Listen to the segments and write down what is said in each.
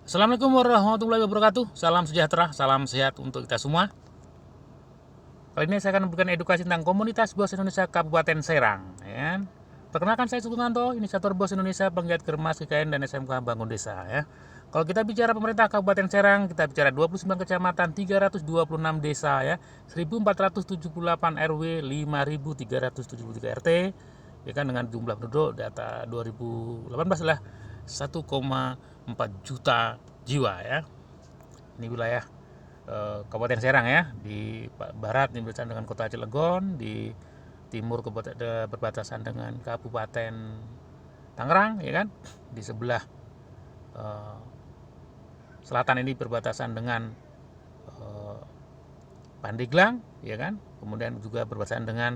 Assalamualaikum warahmatullahi wabarakatuh. Salam sejahtera, salam sehat untuk kita semua. Kali ini saya akan memberikan edukasi tentang komunitas BOS Indonesia Kabupaten Serang. Ya. Perkenalkan, saya Sukunanto, inisiator BOS Indonesia, penggiat Germas, KKN, dan SMK Bangun Desa. Ya. Kalau kita bicara pemerintah Kabupaten Serang, kita bicara 29 kecamatan, 326 desa, ya, 1478 RW, 5373 RT, ya kan, dengan jumlah penduduk data 2018 lah 1,4 juta jiwa, ya. Ini wilayah Kabupaten Serang, ya. Di barat ini berbatasan dengan Kota Cilegon, di timur berbatasan dengan Kabupaten Tangerang, ya kan. Di sebelah selatan ini berbatasan dengan Pandeglang, ya kan. Kemudian juga berbatasan dengan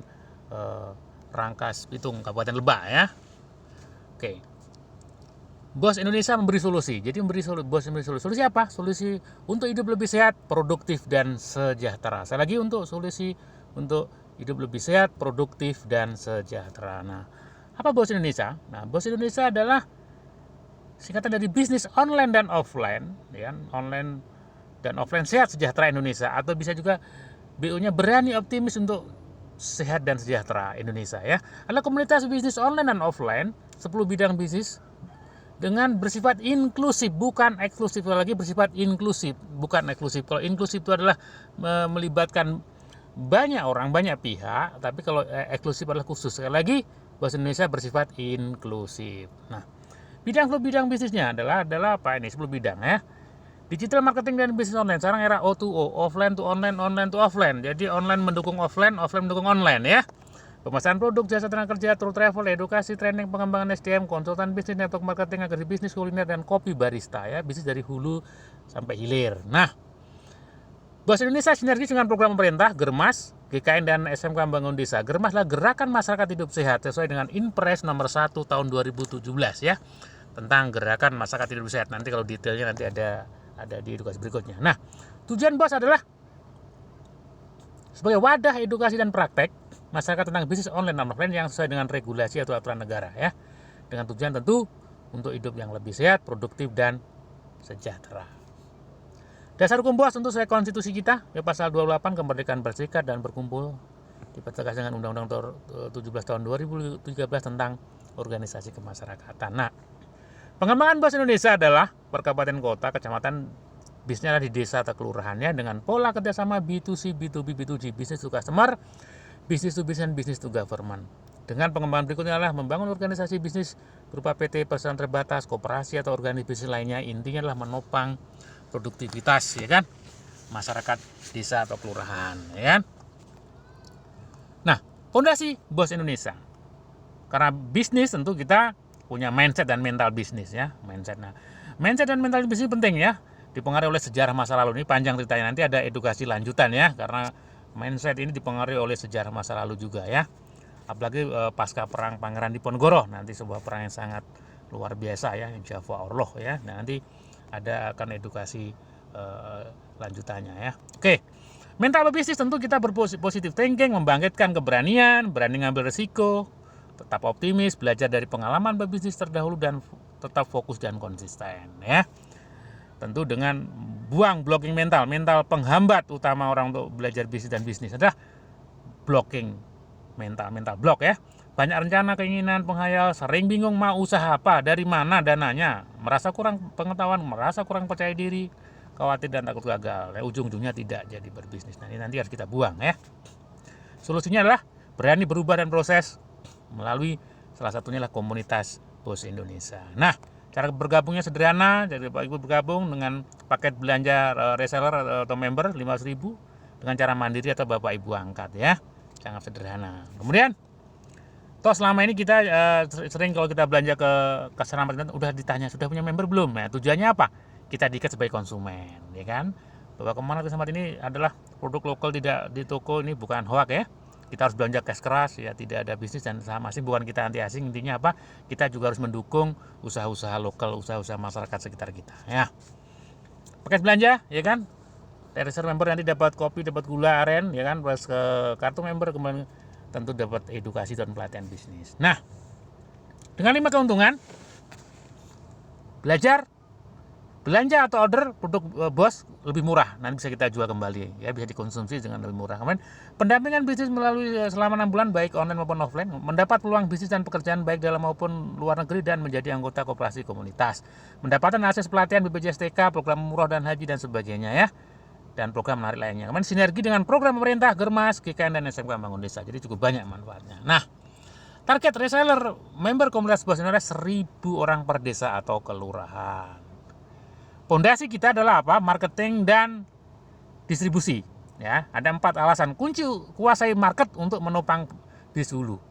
Rangkas Bitung, Kabupaten Lebak, ya. Oke. BOS Indonesia memberi solusi. Jadi BOS memberi solusi. Solusi apa? Solusi untuk hidup lebih sehat, produktif, dan sejahtera. Saya lagi untuk solusi untuk hidup lebih sehat, produktif, dan sejahtera. Nah, apa BOS Indonesia? Nah, BOS Indonesia adalah singkatan dari bisnis online dan offline, ya, online dan offline sehat sejahtera Indonesia, atau bisa juga BU-nya berani optimis untuk sehat dan sejahtera Indonesia, ya. Adalah komunitas bisnis online dan offline 10 bidang bisnis dengan bersifat inklusif, bukan eksklusif. Lagi bersifat inklusif, bukan eksklusif. Kalau inklusif itu adalah melibatkan banyak orang, banyak pihak, tapi kalau eksklusif adalah khusus. Sekali lagi, bahasa Indonesia bersifat inklusif. Nah, bidang bisnisnya adalah apa ini? 10 bidang, ya. Digital marketing dan bisnis online. Sekarang era O2O, offline to online, online to offline. Jadi online mendukung offline, offline mendukung online, ya. Pemasaran produk, jasa tenaga kerja, tour travel, edukasi, training, pengembangan SDM, konsultan bisnis, network marketing, agribisnis, kuliner, dan kopi barista, ya. Bisnis dari hulu sampai hilir. Nah, BOS Indonesia sinergi dengan program pemerintah, Germas, GKN, dan SMK Bangun Desa. Germas adalah Gerakan Masyarakat Hidup Sehat sesuai dengan Inpres nomor 1 tahun 2017, ya. Tentang Gerakan Masyarakat Hidup Sehat. Nanti kalau detailnya nanti ada di edukasi berikutnya. Nah, tujuan BOS adalah sebagai wadah edukasi dan praktek masyarakat tentang bisnis online dan offline yang sesuai dengan regulasi atau aturan negara, ya. Dengan tujuan tentu untuk hidup yang lebih sehat, produktif, dan sejahtera. Dasar hukum BOS tentu sesuai konstitusi kita, ya, pasal 28 kemerdekaan berserikat dan berkumpul, dipertegas dengan Undang-Undang 17 tahun 2013 tentang organisasi kemasyarakatan. Nah, pengembangan BOS Indonesia adalah per kabupaten kota, kecamatan, bisnisnya di desa atau kelurahannya dengan pola kerjasama B2C, B2B, B2G, business to customer, business to business, business to government. Dengan pengembangan berikutnya adalah membangun organisasi bisnis berupa PT, perusahaan terbatas, koperasi, atau organisasi bisnis lainnya. Intinya adalah menopang produktivitas, ya kan, masyarakat desa atau kelurahan, ya kan. Nah, fondasi BOS Indonesia. Karena bisnis tentu kita punya mindset dan mental bisnis, ya, mindset. Nah, mindset dan mental bisnis penting, ya. Dipengaruhi oleh sejarah masa lalu. Ini panjang ceritanya, nanti ada edukasi lanjutan, ya, karena mindset ini dipengaruhi oleh sejarah masa lalu juga, ya. Apalagi pasca perang Pangeran Diponegoro, nanti sebuah perang yang sangat luar biasa, ya, Java Orloh, ya. Nah, nanti ada akan edukasi lanjutannya, ya. Oke. Mental bisnis tentu kita berpositif thinking, membangkitkan keberanian, berani ngambil resiko, tetap optimis, belajar dari pengalaman berbisnis terdahulu, dan tetap fokus dan konsisten, ya. Tentu dengan buang blocking mental penghambat utama orang untuk belajar bisnis dan bisnis adalah blocking mental block, ya. Banyak rencana, keinginan, penghayal, sering bingung mau usaha apa, dari mana dananya, merasa kurang pengetahuan, merasa kurang percaya diri, khawatir dan takut gagal, ya. Ujung-ujungnya tidak jadi berbisnis. Nah, ini nanti harus kita buang, ya. Solusinya adalah berani berubah dan proses melalui salah satunya adalah komunitas BOS Indonesia. Nah, cara bergabungnya sederhana. Jadi Bapak Ibu bergabung dengan paket belanja reseller atau member 500.000 dengan cara mandiri atau Bapak Ibu angkat, ya. Sangat sederhana. Kemudian toh selama ini kita sering kalau kita belanja ke Kasana Market udah ditanya sudah punya member belum. Nah, tujuannya apa? Kita diikat sebagai konsumen, ya kan. Bahwa kemana Kasana ini adalah produk lokal, tidak di toko, ini bukan hoax, ya. Kita harus belanja cash keras, ya, tidak ada bisnis dan saham asing, bukan kita anti asing. Intinya apa? Kita juga harus mendukung usaha-usaha lokal, usaha-usaha masyarakat sekitar kita, ya. Paket belanja, ya kan. Reseller member nanti dapat kopi, dapat gula aren, ya kan, plus ke kartu member, kemudian tentu dapat edukasi dan pelatihan bisnis. Nah, dengan 5 keuntungan, belajar, belanja atau order produk bos lebih murah, nanti bisa kita jual kembali ya, bisa dikonsumsi dengan lebih murah. Kemudian pendampingan bisnis melalui selama 6 bulan baik online maupun offline, mendapat peluang bisnis dan pekerjaan baik dalam maupun luar negeri dan menjadi anggota koperasi komunitas, mendapatkan akses pelatihan BPJS TK, program umroh dan haji dan sebagainya ya, dan program menarik lainnya. Kemudian sinergi dengan program pemerintah, Germas, GKN dan SMK Bangun Desa, jadi cukup banyak manfaatnya. Nah, target reseller member komunitas bos Indonesia 1.000 orang per desa atau kelurahan. Pondasi kita adalah apa? Marketing dan distribusi. Ya, ada 4 alasan kunci kuasai market untuk menopang bisnis hulu.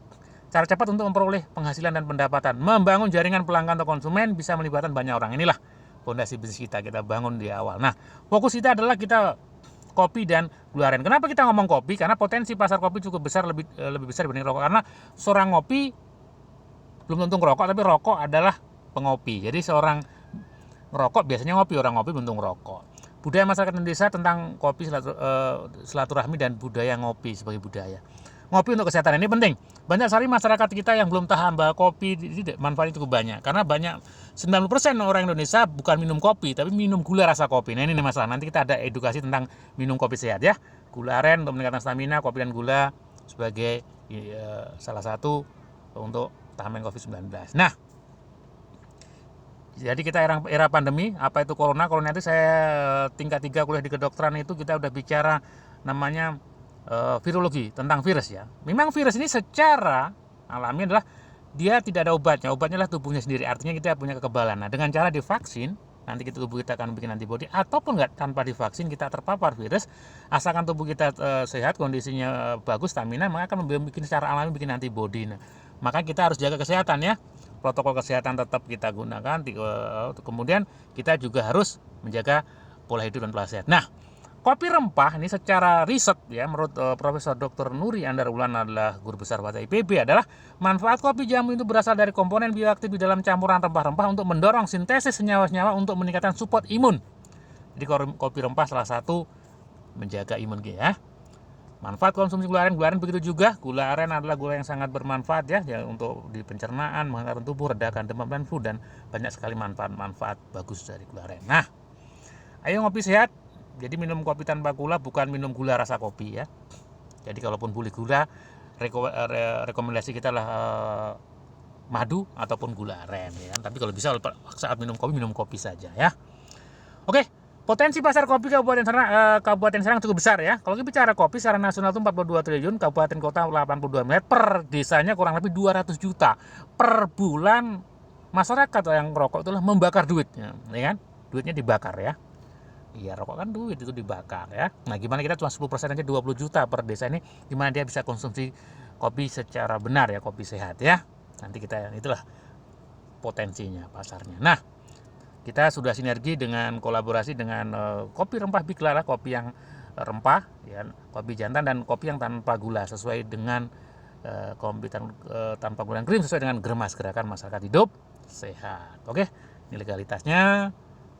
Cara cepat untuk memperoleh penghasilan dan pendapatan, membangun jaringan pelanggan atau konsumen, bisa melibatkan banyak orang. Inilah pondasi bisnis kita bangun di awal. Nah, fokus kita adalah kita kopi dan gula aren. Kenapa kita ngomong kopi? Karena potensi pasar kopi cukup besar, lebih besar dibanding rokok. Karena seorang ngopi belum tentu ngerokok, tapi rokok adalah pengopi. Jadi seorang ngerokok biasanya ngopi, orang ngopi belum tentu ngerokok. Budaya masyarakat Indonesia tentang kopi, silaturahmi dan budaya ngopi sebagai budaya. Ngopi untuk kesehatan ini penting. Banyak sekali masyarakat kita yang belum paham bahwa kopi manfaatnya cukup banyak. Karena 90% orang Indonesia bukan minum kopi, tapi minum gula rasa kopi. Nah ini masalah. Nanti kita ada edukasi tentang minum kopi sehat ya. Gula aren untuk meningkatkan stamina, kopi dan gula sebagai salah satu untuk tahanan COVID-19. Nah, jadi kita era pandemi, apa itu corona? Corona itu saya tingkat 3 kuliah di kedokteran itu kita udah bicara namanya virologi, tentang virus ya. Memang virus ini secara alami adalah dia tidak ada obatnya. Obatnya adalah tubuhnya sendiri, artinya kita punya kekebalan. Nah, dengan cara divaksin, nanti tubuh kita akan bikin antibodi, ataupun enggak tanpa divaksin kita terpapar virus, asalkan tubuh kita sehat, kondisinya bagus, stamina, maka akan bikin secara alami bikin antibodi. Nah, maka kita harus jaga kesehatan ya. Protokol kesehatan tetap kita gunakan, kemudian kita juga harus menjaga pola hidup dan pola sehat. Nah, kopi rempah ini secara riset ya, menurut Profesor Dr. Nuri Andar Wulan adalah guru besar Fakultas IPB, adalah manfaat kopi jamu itu berasal dari komponen bioaktif di dalam campuran rempah-rempah untuk mendorong sintesis senyawa-senyawa untuk meningkatkan support imun. Jadi kopi rempah salah satu menjaga imun kita ya. Manfaat konsumsi gula aren begitu juga. Gula aren adalah gula yang sangat bermanfaat ya untuk di pencernaan, menghangatkan tubuh, redakan demam dan flu, dan banyak sekali manfaat bagus dari gula aren. Nah, ayo ngopi sehat. Jadi minum kopi tanpa gula, bukan minum gula rasa kopi ya. Jadi kalaupun boleh gula, rekomendasi kita lah madu ataupun gula aren ya. Tapi kalau bisa saat minum kopi saja ya. Oke. Potensi pasar kopi Kabupaten Serang cukup besar ya. Kalau kita bicara kopi secara nasional itu 42 triliun, kabupaten kota 82 miliar, per desanya kurang lebih 200 juta. Per bulan masyarakat yang rokok itulah membakar duitnya, ya kan? Duitnya dibakar ya. Iya, rokok kan duit itu dibakar ya. Nah, gimana kita cuma 10% aja 20 juta per desa ini, gimana dia bisa konsumsi kopi secara benar ya, kopi sehat ya. Nanti itulah potensinya pasarnya. Nah, kita sudah sinergi dengan kolaborasi dengan kopi rempah Big Lala, kopi yang rempah, ya, kopi jantan dan kopi yang tanpa gula sesuai dengan kopi tanpa gula krim sesuai dengan Germas, Gerakan Masyarakat Hidup Sehat. Oke, ini legalitasnya,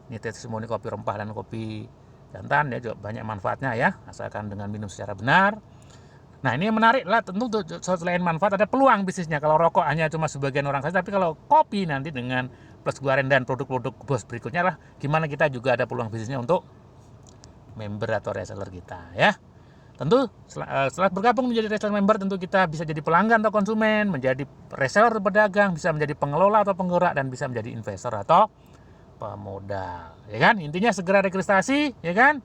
ini testimoni kopi rempah dan kopi jantan ya, juga banyak manfaatnya ya, asalkan dengan minum secara benar. Nah, ini yang menarik lah, tentu selain manfaat ada peluang bisnisnya. Kalau rokok hanya cuma sebagian orang saja, tapi kalau kopi nanti dengan plus gula aren dan produk-produk bos berikutnya lah, gimana kita juga ada peluang bisnisnya untuk member atau reseller kita ya. Tentu setelah bergabung menjadi reseller member, tentu kita bisa jadi pelanggan atau konsumen, menjadi reseller atau pedagang, bisa menjadi pengelola atau penggerak, dan bisa menjadi investor atau pemodal, ya kan? Intinya segera registrasi, ya kan?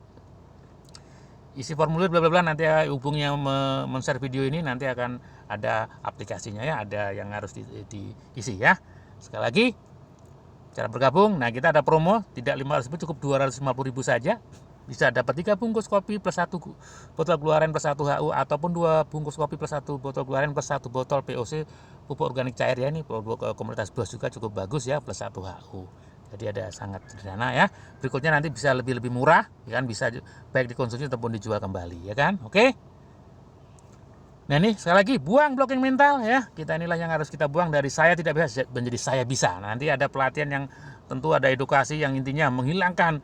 Isi formulir bla bla bla, nanti hubungnya men-share video ini, nanti akan ada aplikasinya ya, ada yang harus diisi ya. Sekali lagi, cara bergabung, nah kita ada promo, tidak 500.000, cukup 250.000 saja. Bisa dapat 3 bungkus kopi plus 1 botol gula aren plus 1 HU, ataupun 2 bungkus kopi plus 1 botol gula aren plus 1 botol POC, pupuk organik cair ya, ini pupuk komunitas bos juga cukup bagus ya, plus 1 HU. Jadi ada sangat sederhana ya. Berikutnya nanti bisa lebih murah, ya kan, bisa baik dikonsumsi ataupun dijual kembali, ya kan? Oke. Nah ini sekali lagi, buang blocking mental ya. Kita inilah yang harus kita buang, dari saya tidak bisa menjadi saya bisa. Nanti ada pelatihan yang tentu ada edukasi yang intinya menghilangkan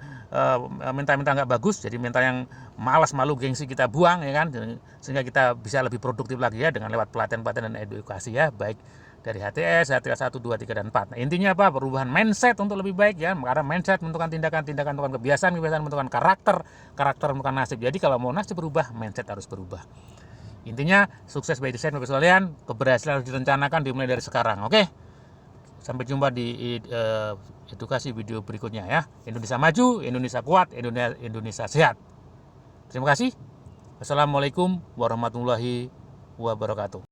mental-mental nggak bagus. Jadi mental yang malas, malu, gengsi kita buang ya kan. Sehingga kita bisa lebih produktif lagi ya dengan lewat pelatihan dan edukasi ya, baik dari HTS 1, 2, 3, dan 4. Nah, intinya apa? Perubahan mindset untuk lebih baik ya. Karena mindset menentukan tindakan menentukan kebiasaan menentukan karakter menentukan nasib. Jadi kalau mau nasib berubah, mindset harus berubah. Intinya sukses by design Bapak sekalian, keberhasilan harus direncanakan dimulai dari sekarang. Oke. Sampai jumpa di edukasi video berikutnya ya. Indonesia maju, Indonesia kuat, Indonesia sehat. Terima kasih. Wassalamualaikum warahmatullahi wabarakatuh.